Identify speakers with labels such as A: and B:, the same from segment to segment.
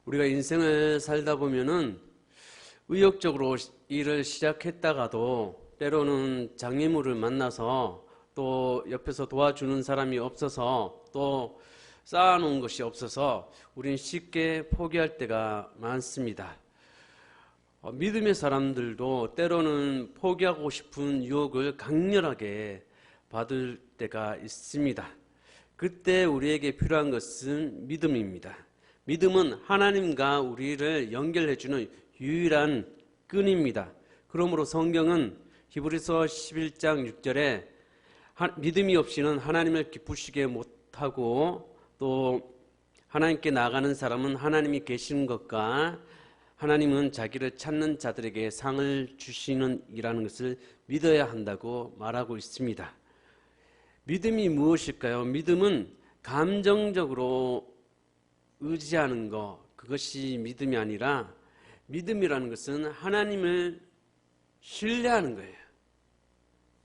A: 우리가 인생을 살다 보면은 의욕적으로 일을 시작했다가도 때로는 장애물을 만나서 또 옆에서 도와주는 사람이 없어서 또 쌓아놓은 것이 없어서 우리는 쉽게 포기할 때가 많습니다. 믿음의 사람들도 때로는 포기하고 싶은 유혹을 강렬하게 받을 때가 있습니다. 그때 우리에게 필요한 것은 믿음입니다. 믿음은 하나님과 우리를 연결해주는 유일한 끈입니다. 그러므로 성경은 히브리서 11장 6절에 믿음이 없이는 하나님을 기쁘시게 못하고 또 하나님께 나아가는 사람은 하나님이 계시는 것과 하나님은 자기를 찾는 자들에게 상을 주시는 이라는 것을 믿어야 한다고 말하고 있습니다. 믿음이 무엇일까요? 믿음은 감정적으로 의지하는 것, 그것이 믿음이 아니라 믿음이라는 것은 하나님을 신뢰하는 거예요.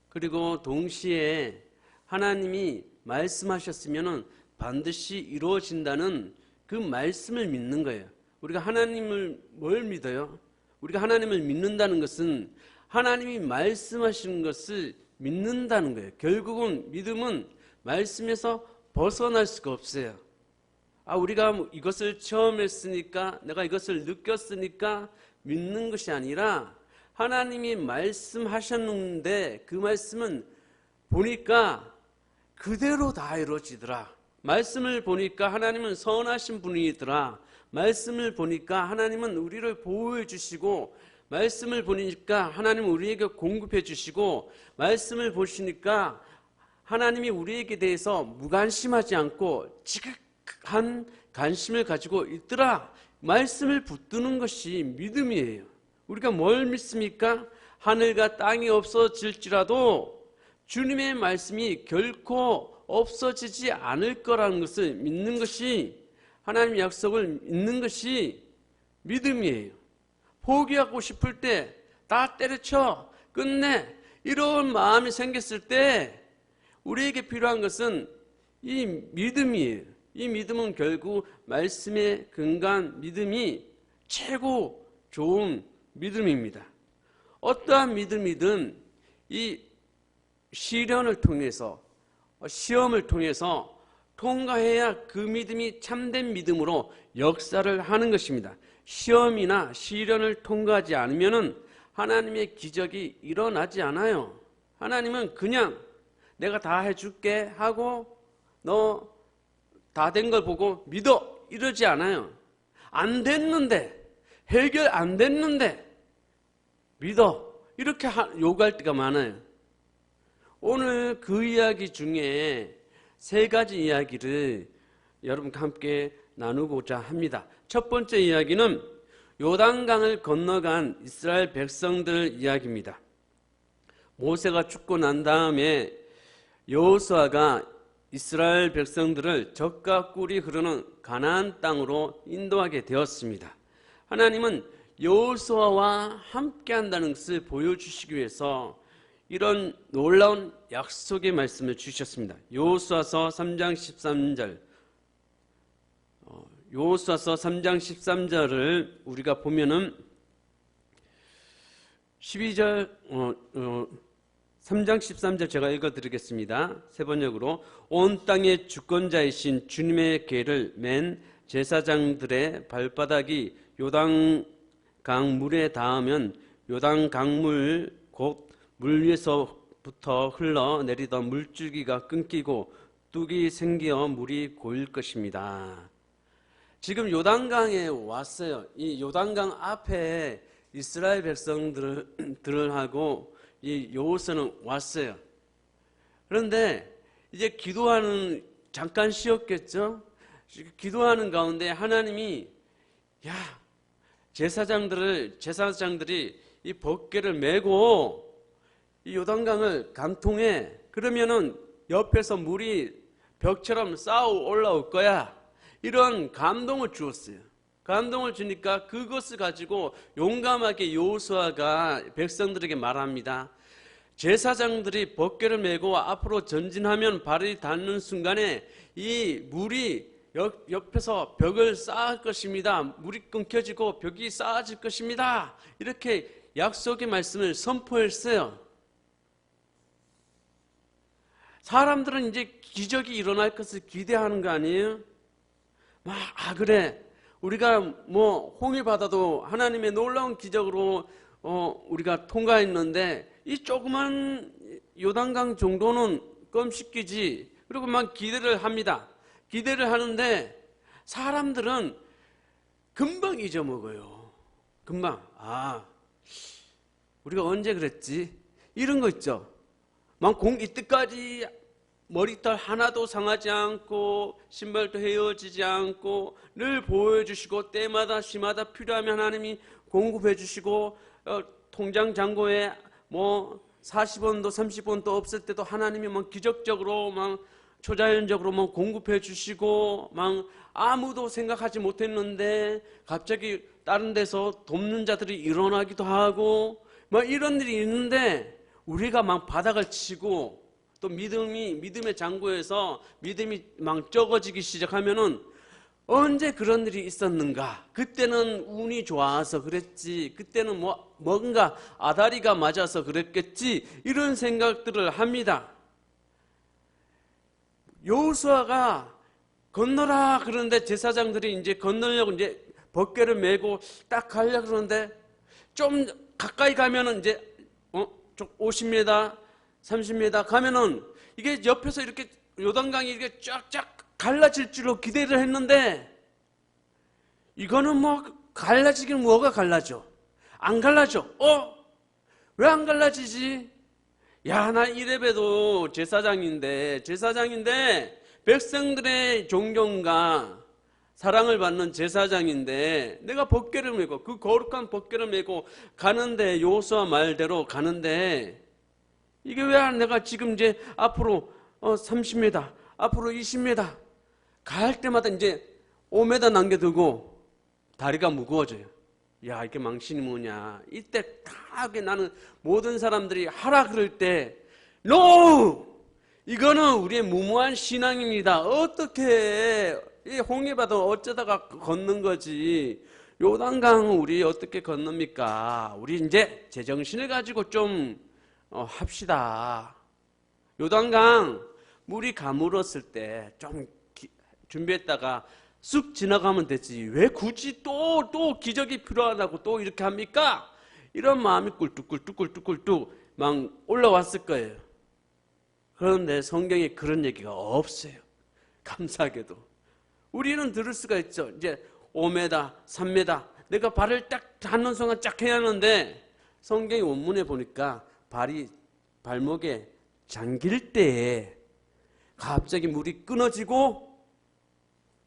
A: 그리고 동시에 하나님이 말씀하셨으면 반드시 이루어진다는 그 말씀을 믿는 거예요. 우리가 하나님을 뭘 믿어요? 우리가 하나님을 믿는다는 것은 하나님이 말씀하시는 것을 믿는다는 거예요. 결국은 믿음은 말씀에서 벗어날 수가 없어요. 우리가 이것을 처음 했으니까, 내가 이것을 느꼈으니까 믿는 것이 아니라 하나님이 말씀하셨는데 그 말씀은 보니까 그대로 다 이루어지더라. 말씀을 보니까 하나님은 선하신 분이더라. 말씀을 보니까 하나님은 우리를 보호해 주시고, 말씀을 보니까 하나님은 우리에게 공급해 주시고, 말씀을 보시니까 하나님이 우리에게 대해서 무관심하지 않고 지극한 관심을 가지고 있더라. 말씀을 붙드는 것이 믿음이에요. 우리가 뭘 믿습니까? 하늘과 땅이 없어질지라도 주님의 말씀이 결코 없어지지 않을 거라는 것을 믿는 것이, 하나님의 약속을 믿는 것이 믿음이에요. 포기하고 싶을 때 다 때려쳐 끝내 이런 마음이 생겼을 때 우리에게 필요한 것은 이 믿음이에요. 이 믿음은 결국 말씀에 근거한 믿음이 최고 좋은 믿음입니다. 어떠한 믿음이든 이 시련을 통해서, 시험을 통해서 통과해야 그 믿음이 참된 믿음으로 역사를 하는 것입니다. 시험이나 시련을 통과하지 않으면 하나님의 기적이 일어나지 않아요. 하나님은 그냥 내가 다 해줄게 하고 너 다 된 걸 보고 믿어 이러지 않아요. 안 됐는데, 해결 안 됐는데 믿어 이렇게 요구할 때가 많아요. 오늘 그 이야기 중에 세 가지 이야기를 여러분과 함께 나누고자 합니다. 첫 번째 이야기는 요단강을 건너간 이스라엘 백성들 이야기입니다. 모세가 죽고 난 다음에 여호수아가 이스라엘 백성들을 젖과 꿀이 흐르는 가나안 땅으로 인도하게 되었습니다. 하나님은 여호수아와 함께 한다는 것을 보여주시기 위해서 이런 놀라운 약속의 말씀을 주셨습니다. 여호수아서 3장 13절, 여호수아서 3장 13절을 우리가 보면은 12절 3장 13절 제가 읽어드리겠습니다. 세 번역으로 온 땅의 주권자이신 주님의 궤를 맨 제사장들의 발바닥이 요단강 물에 닿으면 요단강물 곧 물 위에서부터 흘러내리던 물줄기가 끊기고 뚝이 생겨 물이 고일 것입니다. 지금 요단강에 왔어요. 이 요단강 앞에 이스라엘 백성들하고 이 여호수아는 왔어요. 그런데 이제 기도하는, 잠깐 쉬었겠죠? 기도하는 가운데 하나님이 제사장들이 이 법궤를 메고 이 요단강을 간통해. 그러면은 옆에서 물이 벽처럼 쌓아 올라올 거야. 이런 감동을 주었어요. 감동을 주니까 그것을 가지고 용감하게 여호수아가 백성들에게 말합니다. 제사장들이 법궤를 메고 앞으로 전진하면 발이 닿는 순간에 이 물이 옆에서 벽을 쌓을 것입니다. 물이 끊겨지고 벽이 쌓아질 것입니다. 이렇게 약속의 말씀을 선포했어요. 사람들은 이제 기적이 일어날 것을 기대하는 거 아니에요? 그래. 우리가 홍해 바다도 하나님의 놀라운 기적으로 우리가 통과했는데 이 조그만 요단강 정도는 껌 씻기지. 그리고 막 기대를 합니다. 기대를 하는데 사람들은 금방 잊어먹어요. 금방. 우리가 언제 그랬지? 이런 거 있죠. 이때까지 머리털 하나도 상하지 않고 신발도 헤어지지 않고 늘 보여주시고 때마다 시마다 필요하면 하나님이 공급해 주시고 통장 잔고에 40원도 30원도 없을 때도 하나님이 기적적으로 초자연적으로 공급해 주시고 아무도 생각하지 못했는데 갑자기 다른 데서 돕는 자들이 일어나기도 하고 이런 일이 있는데 우리가 바닥을 치고 또 믿음의 장고에서 믿음이 적어지기 시작하면은 언제 그런 일이 있었는가? 그때는 운이 좋아서 그랬지. 그때는 뭔가 아다리가 맞아서 그랬겠지. 이런 생각들을 합니다. 여호수아가 건너라 그러는데 제사장들이 이제 건너려고 이제 벗개를 메고 딱 가려고 그러는데 좀 가까이 가면은 이제 50m, 30m 가면은 이게 옆에서 이렇게 요단강이 이렇게 쫙쫙 갈라질 줄로 기대를 했는데 이거는 갈라지긴 뭐가 갈라져? 안 갈라져. 왜 안 갈라지지? 나 이래봬도 제사장인데 백성들의 존경과 사랑을 받는 제사장인데 내가 벗개를 메고 그 거룩한 벗개를 메고 가는데 여호수아 말대로 가는데 이게 왜 내가 지금 이제 앞으로 30m 앞으로 20m 갈 때마다 이제 5m 남겨두고 다리가 무거워져요. 이게 망신이 뭐냐. 이때 다 나는 모든 사람들이 하라 그럴 때 NO! 이거는 우리의 무모한 신앙입니다. 어떻게 이 홍해바다 어쩌다가 걷는 거지. 요단강 우리 어떻게 건넙니까? 우리 이제 제정신을 가지고 좀 합시다. 요단강 물이 가물었을 때 좀 준비했다가 쑥 지나가면 되지. 왜 굳이 또 기적이 필요하다고 또 이렇게 합니까? 이런 마음이 꿀뚝꿀뚝 막 올라왔을 거예요. 그런데 성경에 그런 얘기가 없어요. 감사하게도. 우리는 들을 수가 있죠. 이제 5m, 3m 내가 발을 딱 닿는 순간 쫙 해야 하는데 성경의 원문에 보니까 발목에 잠길 때에 갑자기 물이 끊어지고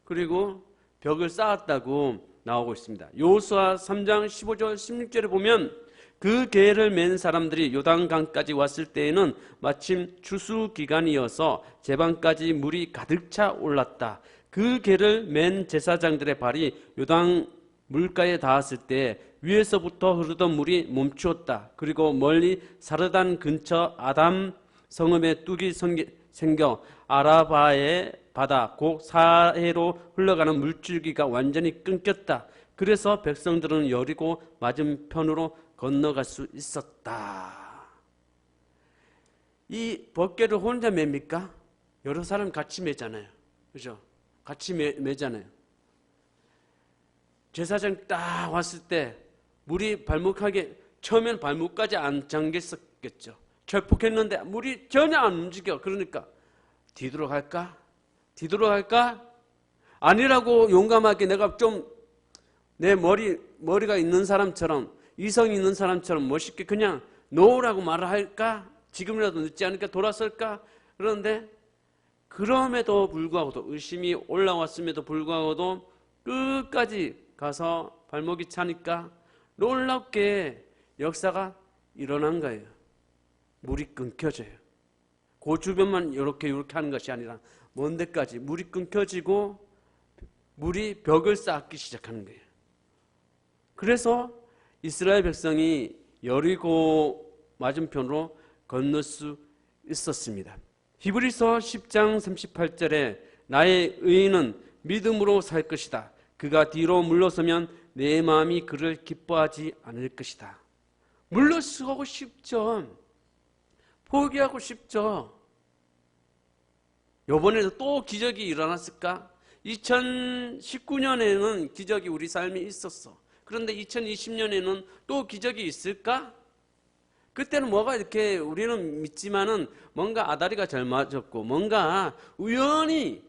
A: 그리고 벽을 쌓았다고 나오고 있습니다. 여호수아 3장 15절 16절에 보면 그 계를 맨 사람들이 요단강까지 왔을 때에는 마침 추수 기간이어서 제방까지 물이 가득 차 올랐다. 그 계를 맨 제사장들의 발이 요단 물가에 닿았을 때 위에서부터 흐르던 물이 멈추었다. 그리고 멀리 사르단 근처 아담 성읍에 뚝이 생겨 아라바의 바다 곧 사해로 흘러가는 물줄기가 완전히 끊겼다. 그래서 백성들은 여리고 맞은편으로 건너갈 수 있었다. 이 벗개를 혼자 맵니까? 여러 사람 같이 매잖아요. 그죠? 같이 매잖아요. 제사장 딱 왔을 때 물이 처음엔 발목까지 안 잠겼었겠죠. 철폭했는데 물이 전혀 안 움직여. 그러니까 뒤돌아갈까? 아니라고 용감하게 내가 좀 내 머리가 있는 사람처럼 이성이 있는 사람처럼 멋있게 그냥 놓으라고 말을 할까? 지금이라도 늦지 않을까? 돌아설까? 그런데 그럼에도 불구하고도 의심이 올라왔음에도 불구하고도 끝까지 가서 발목이 차니까 놀랍게 역사가 일어난 거예요. 물이 끊겨져요. 그 주변만 이렇게 하는 것이 아니라 먼 데까지 물이 끊겨지고 물이 벽을 쌓기 시작하는 거예요. 그래서 이스라엘 백성이 여리고 맞은편으로 건널 수 있었습니다. 히브리서 10장 38절에 나의 의인은 믿음으로 살 것이다. 그가 뒤로 물러서면 내 마음이 그를 기뻐하지 않을 것이다. 물러서고 싶죠. 포기하고 싶죠. 이번에도 또 기적이 일어났을까? 2019년에는 기적이 우리 삶에 있었어. 그런데 2020년에는 또 기적이 있을까? 그때는 뭐가 이렇게 우리는 믿지만은 뭔가 아다리가 잘 맞았고 뭔가 운이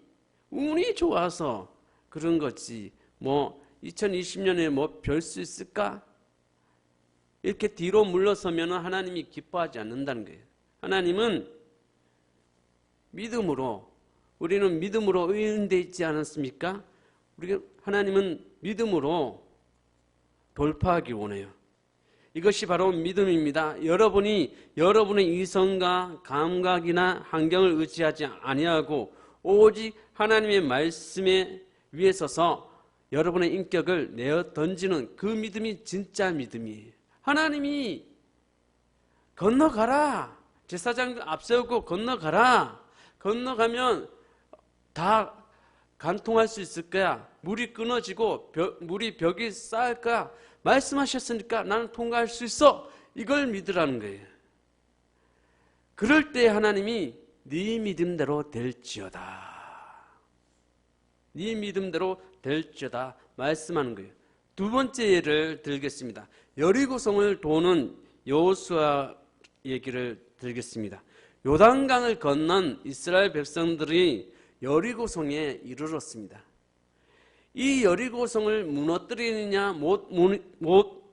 A: 좋아서 그런 거지. 뭐 2020년에 뭐 별 수 있을까? 이렇게 뒤로 물러서면 하나님이 기뻐하지 않는다는 거예요. 하나님은 믿음으로, 우리는 믿음으로 의인되어 있지 않았습니까? 하나님은 믿음으로 돌파하기 원해요. 이것이 바로 믿음입니다. 여러분의 이성과 감각이나 환경을 의지하지 아니하고 오직 하나님의 말씀에 위에 서서 여러분의 인격을 내어 던지는 그 믿음이 진짜 믿음이에요. 하나님이 건너가라. 제사장 앞세우고 건너가라. 건너가면 다 간통할 수 있을 거야. 물이 끊어지고 물이 벽이 쌓일 거야. 말씀하셨으니까 나는 통과할 수 있어. 이걸 믿으라는 거예요. 그럴 때 하나님이 네 믿음대로 될지어다. 네 믿음대로 될지어다 말씀하는 거예요. 두 번째 예를 들겠습니다. 여리고성을 도는 여호수아 얘기를 들겠습니다. 요단강을 건넌 이스라엘 백성들이 여리고성에 이르렀습니다. 이 여리고성을 무너뜨리느냐 못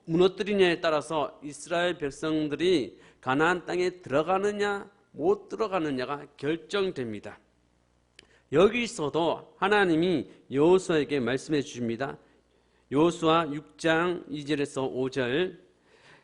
A: 무너뜨리냐에 따라서 이스라엘 백성들이 가나안 땅에 들어가느냐 못 들어가느냐가 결정됩니다. 여기서도 하나님이 여호수아에게 말씀해 주십니다. 여호수아 6장 2절에서 5절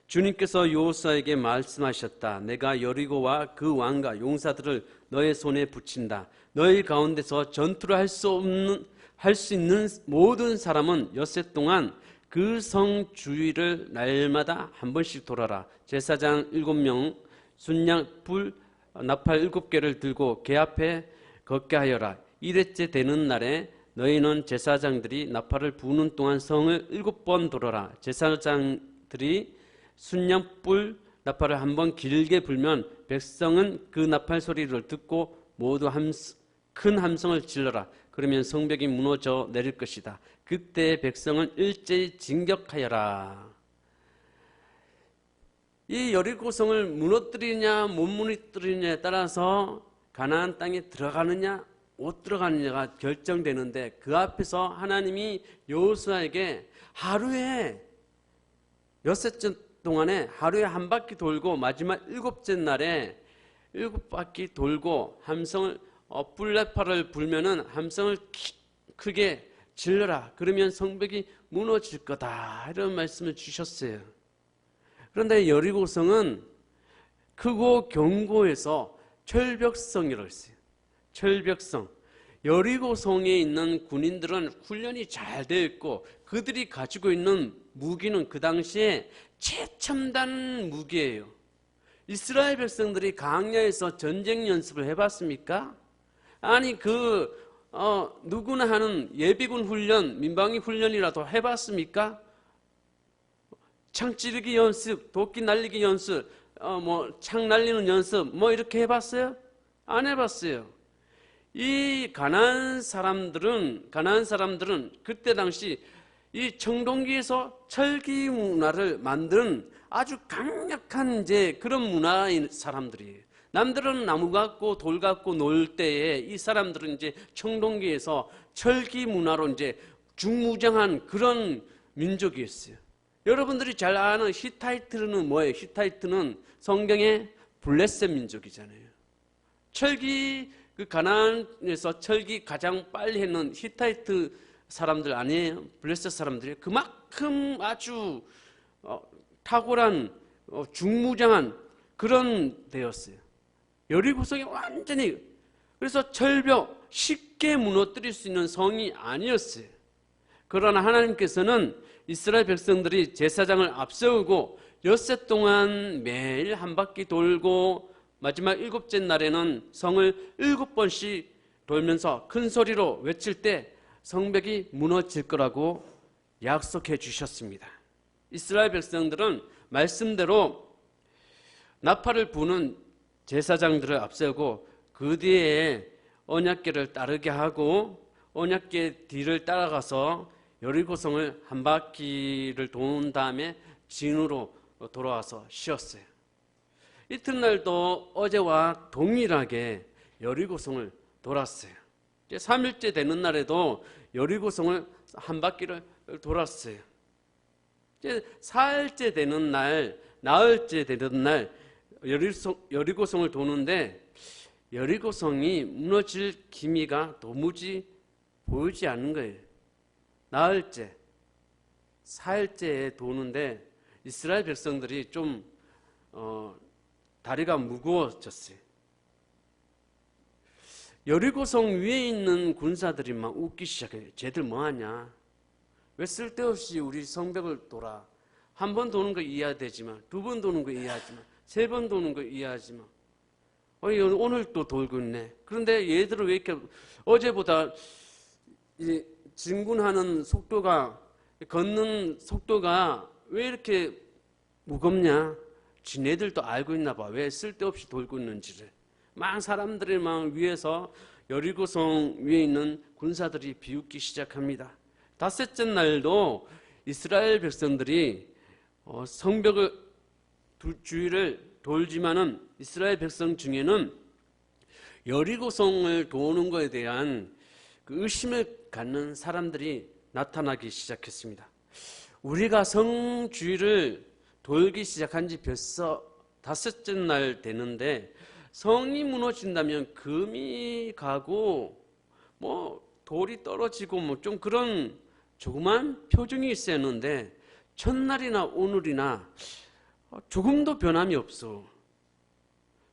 A: 주님께서 여호수아에게 말씀하셨다. 내가 여리고와 그 왕과 용사들을 너의 손에 붙인다. 너희 가운데서 전투를 할 수 있는 모든 사람은 엿새 동안 그 성 주위를 날마다 한 번씩 돌아라. 제사장 7명, 순양 불 나팔 7개를 들고 개 앞에 걷게 하여라. 이래째 되는 날에 너희는 제사장들이 나팔을 부는 동안 성을 7번 돌아라. 제사장들이 순양불 나팔을 한번 길게 불면 백성은 그 나팔 소리를 듣고 모두 큰 함성을 질러라. 그러면 성벽이 무너져 내릴 것이다. 그때 백성은 일제히 진격하여라. 이 여리고성을 무너뜨리냐 못 무너뜨리냐에 따라서 가나안 땅에 들어가느냐 못 들어가느냐가 결정되는데 그 앞에서 하나님이 여호수아에게 하루에 엿새째 동안에 하루에 한 바퀴 돌고 마지막 7째 날에 7바퀴 돌고 함성을 불나팔을 불면은 함성을 크게 질러라. 그러면 성벽이 무너질 거다. 이런 말씀을 주셨어요. 그런데 여리고성은 크고 견고해서 철벽성이라고 했어요. 철벽성. 여리고성에 있는 군인들은 훈련이 잘 되어 있고 그들이 가지고 있는 무기는 그 당시에 최첨단 무기예요. 이스라엘 백성들이 광야에서 전쟁 연습을 해봤습니까? 아니 누구나 하는 예비군 훈련, 민방위 훈련이라도 해봤습니까? 창 찌르기 연습, 도끼 날리기 연습, 창 날리는 연습, 이렇게 해봤어요? 안 해봤어요. 이 가나안 사람들은 그때 당시 이 청동기에서 철기 문화를 만든 아주 강력한 그런 문화인 사람들이에요. 남들은 나무 갖고 돌 갖고 놀 때에 이 사람들은 청동기에서 철기 문화로 중무장한 그런 민족이었어요. 여러분들이 잘 아는 히타이트는 뭐예요? 히타이트는 성경의 블레셋 민족이잖아요. 철기 가나안에서 철기 가장 빨리 했는 히타이트 사람들 아니에요? 블레셋 사람들이 그만큼 아주 탁월한 중무장한 그런 데였어요. 여리고성이 완전히 그래서 절벽 쉽게 무너뜨릴 수 있는 성이 아니었어요. 그러나 하나님께서는 이스라엘 백성들이 제사장을 앞세우고 엿새 동안 매일 한 바퀴 돌고 마지막 7째 날에는 성을 7번씩 돌면서 큰 소리로 외칠 때 성벽이 무너질 거라고 약속해 주셨습니다. 이스라엘 백성들은 말씀대로 나팔을 부는 제사장들을 앞세우고 그 뒤에 언약궤를 따르게 하고 언약궤 뒤를 따라가서 여리고성을 한 바퀴를 도는 다음에 진으로 돌아와서 쉬었어요. 이튿날도 어제와 동일하게 여리고성을 돌았어요. 이제 3일째 되는 날에도 여리고성을 한 바퀴를 돌았어요. 이제 4일째 되는 날, 나흘째 되는 날 여리고성을 도는데 여리고성이 무너질 기미가 도무지 보이지 않는 거예요. 나흘째, 4일째에 도는데 이스라엘 백성들이 좀 다리가 무거워졌어요. 여리고성 위에 있는 군사들이 막 웃기 시작해요. 쟤들 뭐하냐? 왜 쓸데없이 우리 성벽을 돌아? 한 번 도는 거 이해되지만, 두 번 도는 거 이해하지만, 세 번 도는 거 이해하지만, 오늘 또 돌고 있네. 그런데 얘들은 왜 이렇게 어제보다 진군하는 속도가, 걷는 속도가 왜 이렇게 무겁냐? 지네들도 알고 있나 봐. 왜 쓸데없이 돌고 있는지를. 막 사람들이 막 위에서 여리고성 위에 있는 군사들이 비웃기 시작합니다. 닷새째 날도 이스라엘 백성들이 성벽을 주위를 돌지만은 이스라엘 백성 중에는 여리고성을 도는 것에 대한 그 의심을 갖는 사람들이 나타나기 시작했습니다. 우리가 성 주위를 돌기 시작한 지 벌써 닷새째 날 되는데 성이 무너진다면 금이 가고 뭐 돌이 떨어지고 뭐 좀 그런 조그만 표정이 있어야 하는데 첫날이나 오늘이나 조금도 변함이 없어.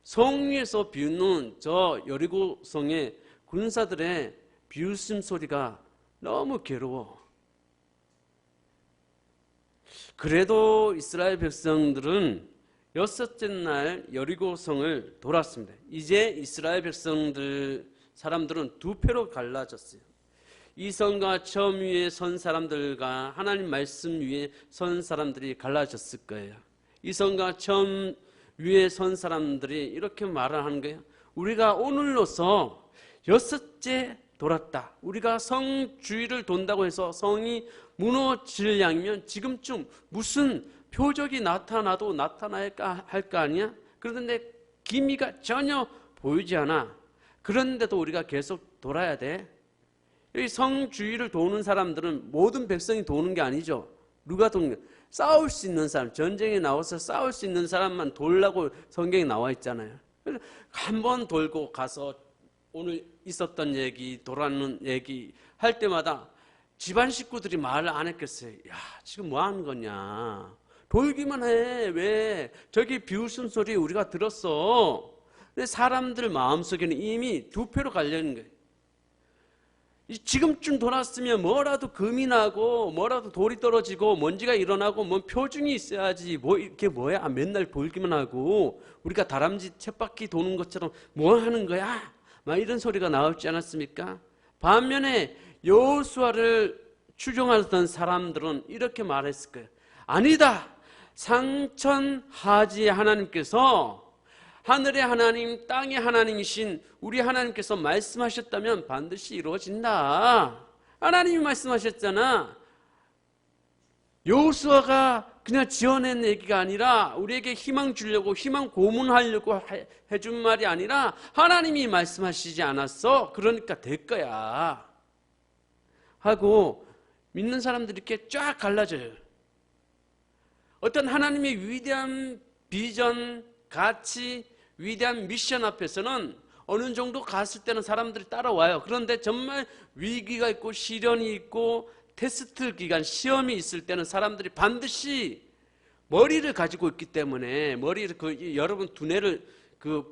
A: 성 위에서 비웃는 저 여리고성의 군사들의 비웃음 소리가 너무 괴로워. 그래도 이스라엘 백성들은 여섯째 날 여리고성을 돌았습니다. 이제 이스라엘 사람들은 두 표로 갈라졌어요. 이 성과 처음 위에 선 사람들과 하나님 말씀 위에 선 사람들이 갈라졌을 거예요. 이 성과 처음 위에 선 사람들이 이렇게 말을 하는 거예요. 우리가 오늘로서 여섯째 돌았다. 우리가 성 주위를 돈다고 해서 성이 무너질 양이면 지금쯤 무슨 표적이 나타나도 나타나야 할 거 아니야? 그런데 기미가 전혀 보이지 않아. 그런데도 우리가 계속 돌아야 돼. 여기 성 주위를 도는 사람들은 모든 백성이 도는 게 아니죠. 누가 도는 거야? 싸울 수 있는 사람, 전쟁에 나와서 싸울 수 있는 사람만 돌라고 성경에 나와 있잖아요. 한 번 돌고 가서 오늘 있었던 얘기, 돌아오는 얘기 할 때마다 집안 식구들이 말을 안 했겠어요. 야, 지금 뭐 하는 거냐? 돌기만 해. 왜? 저기 비웃음 소리 우리가 들었어. 근데 사람들 마음속에는 이미 두 표로 갈려있는 거예요. 지금쯤 돌았으면 뭐라도 금이 나고 뭐라도 돌이 떨어지고 먼지가 일어나고 뭐 표징이 있어야지. 뭐 이게 뭐야? 맨날 돌기만 하고 우리가 다람쥐 쳇바퀴 도는 것처럼 뭐 하는 거야? 막 이런 소리가 나오지 않았습니까? 반면에 여호수아를 추종하던 사람들은 이렇게 말했을 거예요. 아니다. 상천하지의 하나님께서 하늘의 하나님, 땅의 하나님이신 우리 하나님께서 말씀하셨다면 반드시 이루어진다. 하나님이 말씀하셨잖아. 여호수아가 그냥 지어낸 얘기가 아니라 우리에게 희망 주려고 희망 고문하려고 해준 말이 아니라 하나님이 말씀하시지 않았어. 그러니까 될 거야. 하고 믿는 사람들이 이렇게 쫙 갈라져요. 어떤 하나님의 위대한 비전, 가치, 위대한 미션 앞에서는 어느 정도 갔을 때는 사람들이 따라와요. 그런데 정말 위기가 있고 시련이 있고 테스트 기간, 시험이 있을 때는 사람들이 반드시 머리를 가지고 있기 때문에 머리를 여러분 두뇌를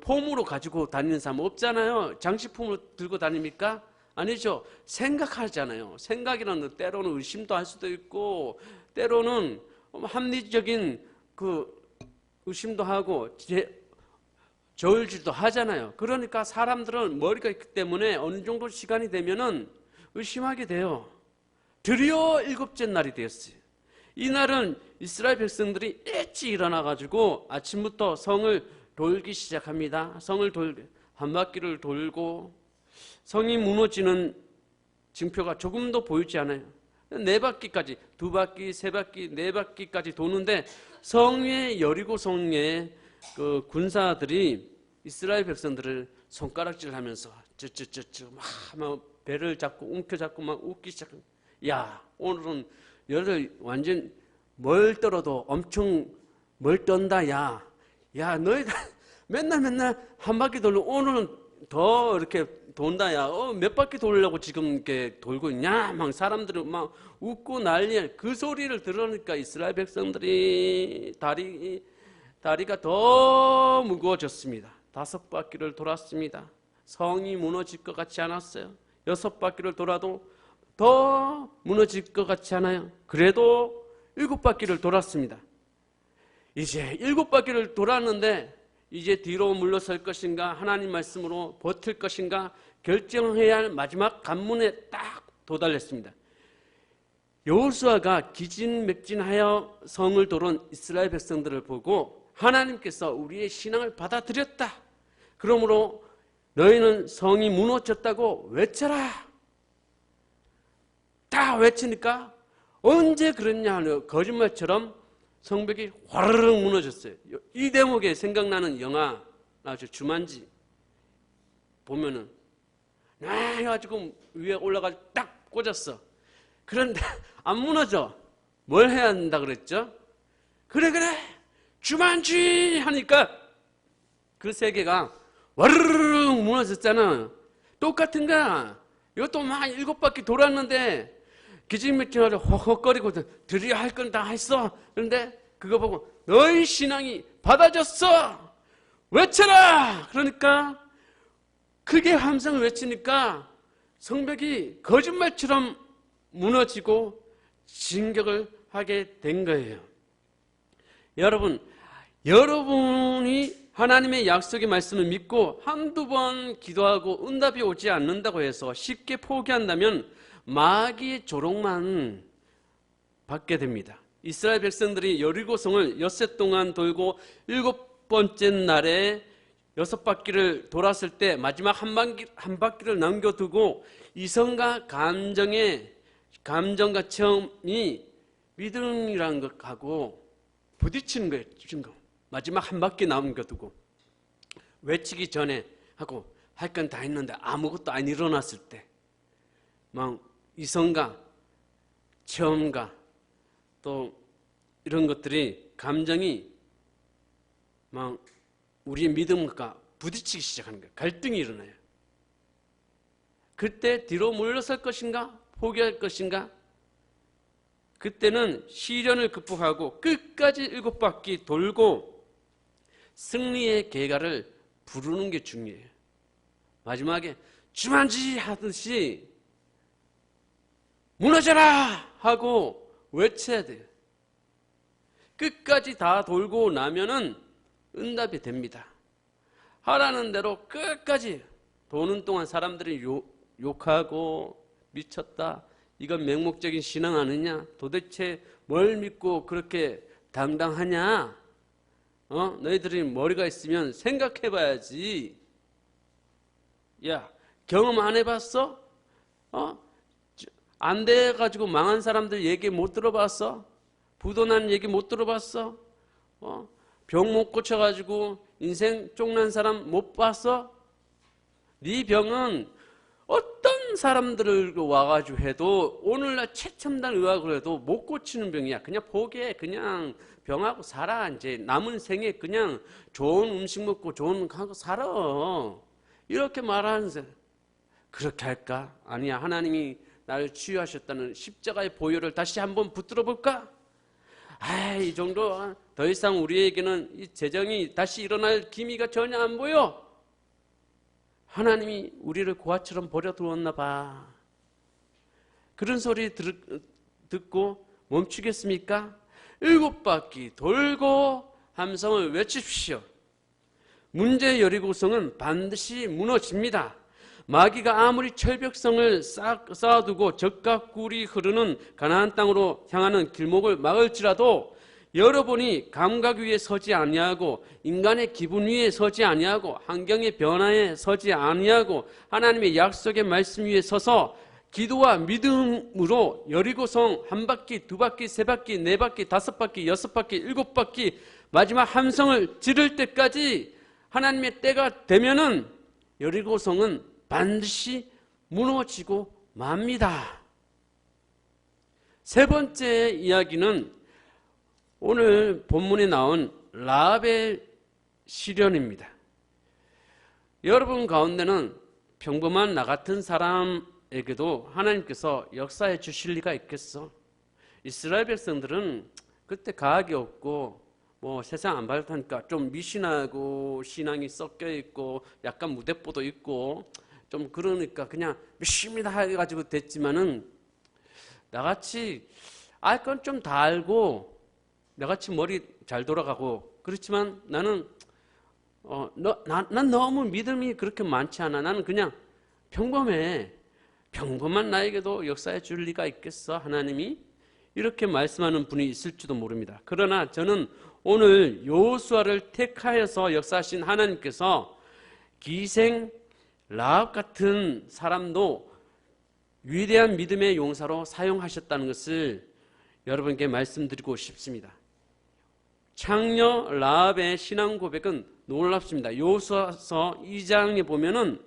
A: 폼으로 가지고 다니는 사람 없잖아요. 장식품으로 들고 다닙니까? 아니죠. 생각하잖아요. 생각이라는 때로는 의심도 할 수도 있고 때로는 합리적인 의심도 하고 저울질도 하잖아요. 그러니까 사람들은 머리가 있기 때문에 어느 정도 시간이 되면은 의심하게 돼요. 드디어 7째 날이 되었어요. 이날은 이스라엘 백성들이 일찍 일어나가지고 아침부터 성을 돌기 시작합니다. 한 바퀴를 돌고 성이 무너지는 징표가 조금도 보이지 않아요. 4바퀴까지, 2바퀴, 3바퀴, 4바퀴까지 도는데 성의 여리고 성의 그 군사들이 이스라엘 백성들을 손가락질하면서 막 배를 잡고 움켜잡고 막 웃기 시작합니다. 야, 오늘은 너를 완전 뭘 떨어도 엄청 뭘 떤다. 야, 너희가 맨날 한 바퀴 돌고 오늘은 더 이렇게 돈다. 야, 몇 바퀴 돌려고 지금 이렇게 돌고 있냐? 막 사람들이 막 웃고 난리야. 그 소리를 들으니까 이스라엘 백성들이 다리가 더 무거워졌습니다. 5바퀴를 돌았습니다. 성이 무너질 것 같지 않았어요. 6바퀴를 돌아도 더 무너질 것 같지 않아요. 그래도 7바퀴를 돌았습니다. 이제 7바퀴를 돌았는데 이제 뒤로 물러설 것인가, 하나님 말씀으로 버틸 것인가 결정해야 할 마지막 관문에 딱 도달했습니다. 여호수아가 기진맥진하여 성을 도른 이스라엘 백성들을 보고 하나님께서 우리의 신앙을 받아들였다. 그러므로 너희는 성이 무너졌다고 외쳐라. 다 외치니까 언제 그랬냐 하는 거짓말처럼 성벽이 화르륵 무너졌어요. 이 대목에 생각나는 영화 나죠. 주만지 보면은 해가지고 위에 올라가서 딱 꽂았어. 그런데 안 무너져. 뭘 해야 한다 그랬죠? 그래 주만지 하니까 그 세계가 와르르륵 무너졌잖아. 똑같은 거야. 이것도 막 7바퀴 돌았는데 기진맥진하려 허헉거리고 드디어 할 건 다 했어. 그런데 그거 보고 너희 신앙이 받아졌어. 외쳐라. 그러니까 크게 함성을 외치니까 성벽이 거짓말처럼 무너지고 진격을 하게 된 거예요. 여러분이 하나님의 약속의 말씀을 믿고 한두 번 기도하고 응답이 오지 않는다고 해서 쉽게 포기한다면 마귀의 조롱만 받게 됩니다. 이스라엘 백성들이 여리고성을 엿새 동안 돌고 7번째 날에 6바퀴를 돌았을 때 마지막 한 바퀴를 남겨두고 이성과 감정과 체험이 믿음이라는 것하고 부딪히는 거예요. 지금 마지막 한 바퀴 남겨두고 외치기 전에 하고 할 건 다 했는데 아무것도 안 일어났을 때 막 이성과 체험과 또 이런 것들이 감정이 막 우리의 믿음과 부딪히기 시작하는 거예요. 갈등이 일어나요. 그때 뒤로 물러설 것인가 포기할 것인가. 그때는 시련을 극복하고 끝까지 7바퀴 돌고 승리의 계가를 부르는 게 중요해요. 마지막에 주만지 하듯이 무너져라 하고 외쳐야 돼요. 끝까지 다 돌고 나면은 응답이 됩니다. 하라는 대로 끝까지 도는 동안 사람들이 욕하고 미쳤다. 이건 맹목적인 신앙 아니냐? 도대체 뭘 믿고 그렇게 당당하냐? 너희들이 머리가 있으면 생각해봐야지. 야, 경험 안 해봤어? 안 돼가지고 망한 사람들 얘기 못 들어봤어? 부도난 얘기 못 들어봤어? 병 못 고쳐가지고 인생 쪽난 사람 못 봤어? 네 병은 어떤 사람들을 와가지고 해도 오늘날 최첨단 의학으로 해도 못 고치는 병이야. 그냥 포기해. 그냥 병하고 살아. 이제 남은 생에 그냥 좋은 음식 먹고 좋은 거 하고 살아. 이렇게 말하는 사람. 그렇게 할까? 아니야. 하나님이 나를 치유하셨다는 십자가의 보혈을 다시 한번 붙들어 볼까? 이 정도 더 이상 우리에게는 이 재정이 다시 일어날 기미가 전혀 안 보여. 하나님이 우리를 고아처럼 버려두었나 봐. 그런 소리 듣고 멈추겠습니까? 7바퀴 돌고 함성을 외칩시오. 문제 여리고성은 반드시 무너집니다. 마귀가 아무리 철벽성을 쌓아두고 적과 꿀이 흐르는 가나안 땅으로 향하는 길목을 막을지라도 여러분이 감각 위에 서지 아니하고 인간의 기분 위에 서지 아니하고 환경의 변화에 서지 아니하고 하나님의 약속의 말씀 위에 서서 기도와 믿음으로 여리고성 한 바퀴, 두 바퀴, 세 바퀴, 네 바퀴, 다섯 바퀴, 여섯 바퀴, 일곱 바퀴 마지막 함성을 지를 때까지 하나님의 때가 되면은 여리고성은 반드시 무너지고 맙니다. 세 번째 이야기는 오늘 본문에 나온 라합의 시련입니다. 여러분 가운데는 평범한 나 같은 사람에게도 하나님께서 역사해 주실 리가 있겠어? 이스라엘 백성들은 그때 가학이 없고 세상 안 밝다니까 좀 미신하고 신앙이 섞여 있고 약간 무대뽀도 있고 좀 그러니까 그냥 믿습니다 해가지고 됐지만은 나같이 알 건 좀 다 알고 나같이 머리 잘 돌아가고 그렇지만 나는 난 너무 믿음이 그렇게 많지 않아. 나는 그냥 평범해. 평범한 나에게도 역사해 줄 리가 있겠어 하나님이? 이렇게 말씀하는 분이 있을지도 모릅니다. 그러나 저는 오늘 여호수아를 택하여서 역사하신 하나님께서 기생 라합 같은 사람도 위대한 믿음의 용사로 사용하셨다는 것을 여러분께 말씀드리고 싶습니다. 창녀 라합의 신앙 고백은 놀랍습니다. 여호수아서 2장에 보면은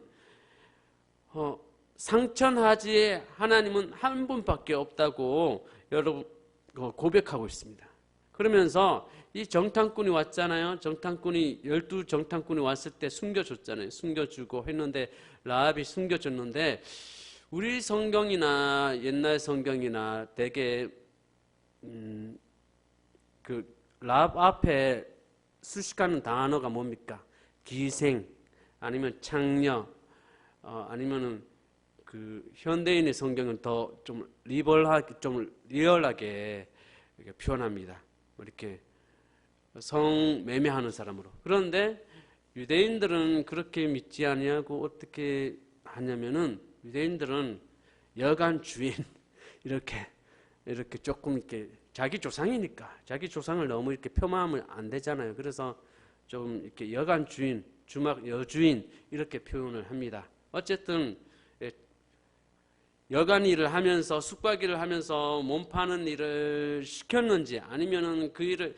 A: 상천하지에 하나님은 한 분밖에 없다고 여러분 고백하고 있습니다. 그러면서 이 정탐꾼이 왔잖아요. 정탐꾼이 12정탐꾼이 왔을 때 숨겨줬잖아요. 숨겨주고 했는데 라합이 숨겨줬는데 우리 성경이나 옛날 성경이나 되게 그 라합 앞에 수식하는 단어가 뭡니까? 기생 아니면 창녀 아니면은 그 현대인의 성경은 더 좀 리얼하게 이렇게 표현합니다. 이렇게 성매매하는 사람으로. 그런데 유대인들은 그렇게 믿지 아니하고 어떻게 하냐면은 유대인들은 여간 주인 이렇게 조금 이렇게 자기 조상이니까 자기 조상을 너무 이렇게 폄하하면 안 되잖아요. 그래서 좀 이렇게 여간 주인, 주막 여주인 이렇게 표현을 합니다. 어쨌든 여간 일을 하면서 숙박 일을 하면서 몸 파는 일을 시켰는지 아니면은 그 일을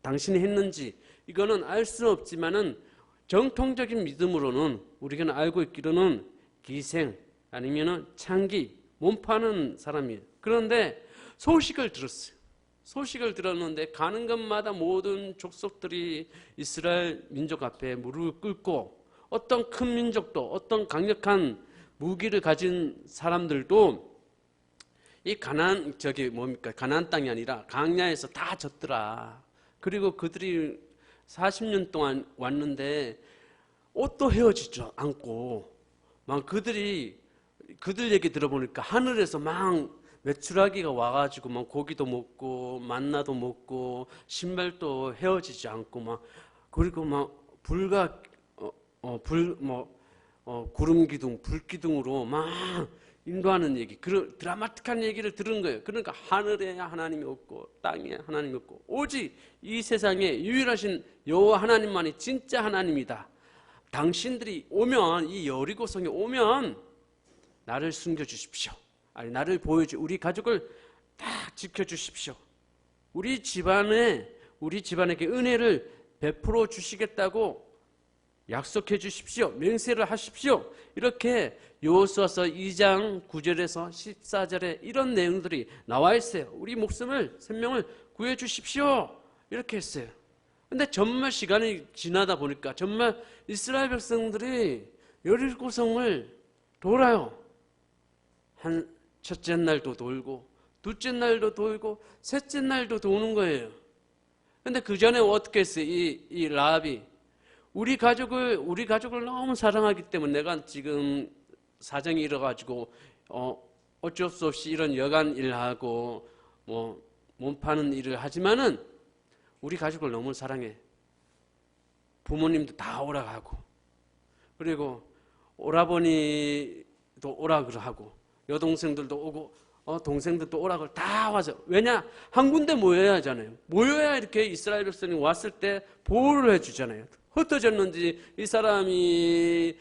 A: 당신이 했는지 이거는 알 수 없지만은 정통적인 믿음으로는 우리가 알고 있기로는 기생 아니면은 창기 몸 파는 사람이에요. 그런데 소식을 들었어요. 소식을 들었는데 가는 곳마다 모든 족속들이 이스라엘 민족 앞에 무릎을 꿇고 어떤 큰 민족도 어떤 강력한 무기를 가진 사람들도 이 가나안 땅이 아니라 강야에서 다 졌더라. 그리고 그들이 40년 동안 왔는데 옷도 헤어지지 않고 막 그들 얘기 들어보니까 하늘에서 막 메추라기가 와가지고 막 고기도 먹고 만나도 먹고 신발도 헤어지지 않고 막 그리고 막 구름 기둥, 불 기둥으로 막 인도하는 얘기, 그런 드라마틱한 얘기를 들은 거예요. 그러니까 하늘에 하나님이 없고 땅에 하나님이 없고 오직 이 세상에 유일하신 여호와 하나님만이 진짜 하나님이다. 당신들이 오면 이 여리고성에 오면 나를 숨겨주십시오. 아니 나를 우리 가족을 딱 지켜주십시오. 우리 집안에게 은혜를 베풀어 주시겠다고 약속해 주십시오. 맹세를 하십시오. 이렇게 여호수아서 2장 9절에서 14절에 이런 내용들이 나와 있어요. 우리 목숨을 생명을 구해 주십시오. 이렇게 했어요. 근데 정말 시간이 지나다 보니까 정말 이스라엘 백성들이 여리고성을 돌아요. 한 첫째 날도 돌고 둘째 날도 돌고 셋째 날도 도는 거예요. 근데 그 전에 어떻게 했어요? 이 라합이 우리 가족을 너무 사랑하기 때문에 내가 지금 사정이 이래가지고 어쩔 수 없이 이런 여간 일하고 몸 파는 일을 하지만은 우리 가족을 너무 사랑해. 부모님도 다 오라가고 그리고 오라버니도 오라 그러고 여동생들도 오고 동생들도 오라고 다 와서. 왜냐? 한 군데 모여야 하잖아요. 모여야 이렇게 이스라엘 백성이 왔을 때 보호를 해주잖아요. 흩어졌는지 이 사람이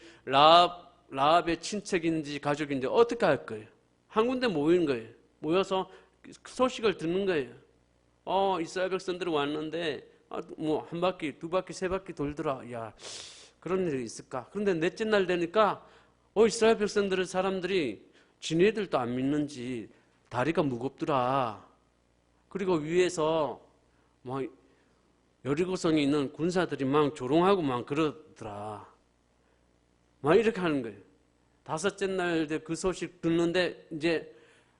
A: 라합의 친척인지 가족인지 어떻게 할 거예요? 한 군데 모인 거예요. 모여서 소식을 듣는 거예요. 이스라엘 백성들이 왔는데 뭐 한 바퀴, 두 바퀴, 세 바퀴 돌더라. 야, 그런 일이 있을까? 그런데 넷째 날 되니까 이스라엘 백성들의 사람들이 지네들도 안 믿는지 다리가 무겁더라. 그리고 위에서 막 여리고성에 있는 군사들이 막 조롱하고 막 그러더라. 막 이렇게 하는 거예요. 다섯째 날 그 소식 듣는데 이제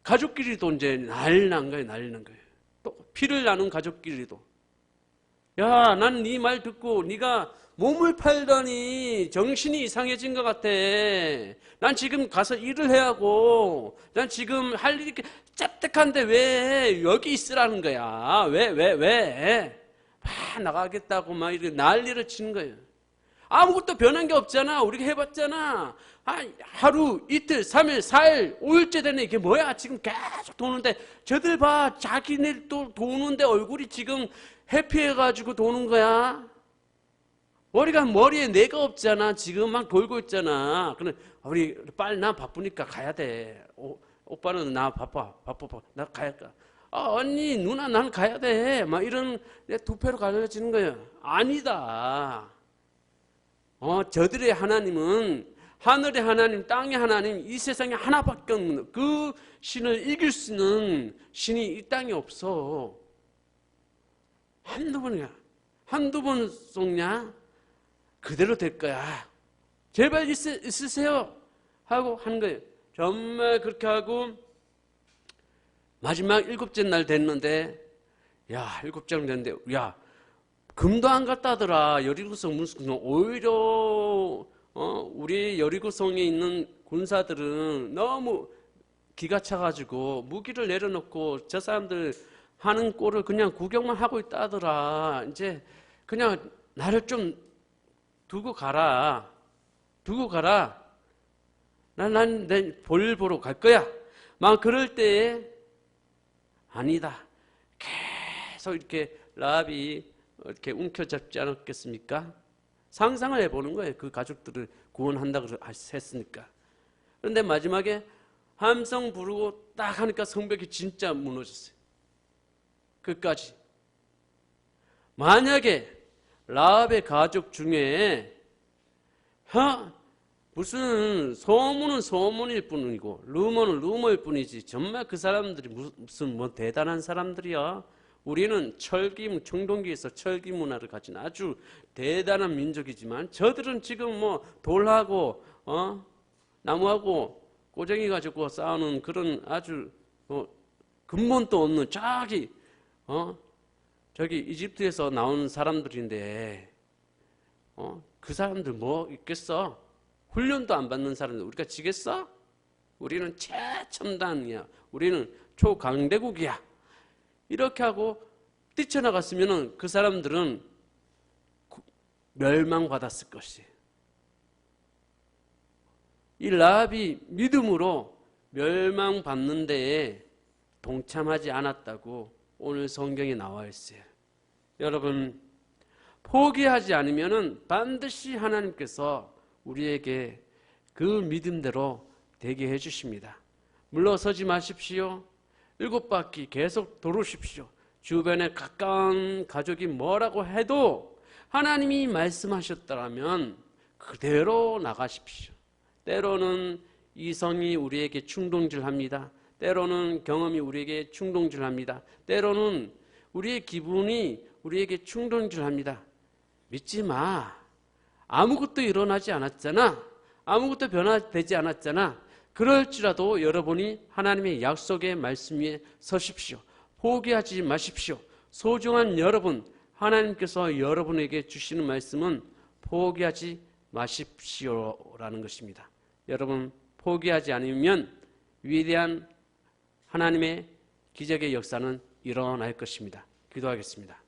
A: 가족끼리도 이제 난리 난 거예요. 난리 난 거예요. 또 피를 나눈 가족끼리도. 야, 난 네 말 듣고 네가 몸을 팔더니 정신이 이상해진 것 같아. 난 지금 가서 일을 해야 하고, 난 지금 할 일이 짭딱한데 왜 여기 있으라는 거야? 왜? 막 나가겠다고 막 이렇게 난리를 치는 거예요. 아무것도 변한 게 없잖아. 우리가 해봤잖아. 하루, 이틀, 3일, 4일, 5일째 되네. 이게 뭐야? 지금 계속 도는데, 저들 봐. 자기네 또 도는데 얼굴이 지금 해피해가지고 도는 거야. 머리에 내가 없잖아. 지금 막 돌고 있잖아. 그래, 우리 빨리 나 바쁘니까 가야 돼. 오빠는 나 바빠. 나 가야 돼. 언니, 누나, 난 가야 돼. 막 이런 두패로 갈라지는 거예요. 아니다. 저들의 하나님은 하늘의 하나님, 땅의 하나님, 이 세상에 하나밖에 없는 그 신을 이길 수 있는 신이 이 땅에 없어. 한두 번 속냐? 그대로 될 거야. 제발 있으세요. 하고 하는 거예요. 정말 그렇게 하고 마지막 7째 날 됐는데, 야, 7째 날 됐는데, 야, 금도 안 갔다더라. 여리고성 무슨 오히려 우리 여리고성에 있는 군사들은 너무 기가 차가지고 무기를 내려놓고 저 사람들 하는 꼴을 그냥 구경만 하고 있다더라. 이제 그냥 나를 좀 두고 가라. 난 내 볼 보러 갈 거야. 막 그럴 때에 아니다. 계속 이렇게 라합이 이렇게 움켜잡지 않았겠습니까? 상상을 해보는 거예요. 그 가족들을 구원한다고 했으니까. 그런데 마지막에 함성 부르고 딱 하니까 성벽이 진짜 무너졌어요. 끝까지. 만약에 라합의 가족 중에 무슨 소문은 소문일 뿐이고 루머는 루머일 뿐이지 정말 그 사람들이 무슨 뭐 대단한 사람들이야. 우리는 청동기에서 철기 문화를 가진 아주 대단한 민족이지만 저들은 지금 뭐 돌하고 나무하고 꼬쟁이 가지고 싸우는 그런 아주 근본도 없는 저기 이집트에서 나온 사람들인데 그 사람들 뭐 있겠어? 훈련도 안 받는 사람들 우리가 지겠어? 우리는 최첨단이야. 우리는 초강대국이야. 이렇게 하고 뛰쳐나갔으면 그 사람들은 멸망받았을 것이에요. 이 라합이 믿음으로 멸망받는 데에 동참하지 않았다고 오늘 성경에 나와 있어요. 여러분, 포기하지 않으면 반드시 하나님께서 우리에게 그 믿음대로 되게 해주십니다. 물러서지 마십시오. 7바퀴 계속 도르십시오. 주변에 가까운 가족이 뭐라고 해도 하나님이 말씀하셨다면 그대로 나가십시오. 때로는 이성이 우리에게 충동질합니다. 때로는 경험이 우리에게 충동질합니다. 때로는 우리의 기분이 우리에게 충동질합니다. 믿지 마. 아무것도 일어나지 않았잖아. 아무것도 변화되지 않았잖아. 그럴지라도 여러분이 하나님의 약속의 말씀 위에 서십시오. 포기하지 마십시오. 소중한 여러분, 하나님께서 여러분에게 주시는 말씀은 포기하지 마십시오라는 것입니다. 여러분, 포기하지 않으면 위대한 하나님의 기적의 역사는 일어날 것입니다. 기도하겠습니다.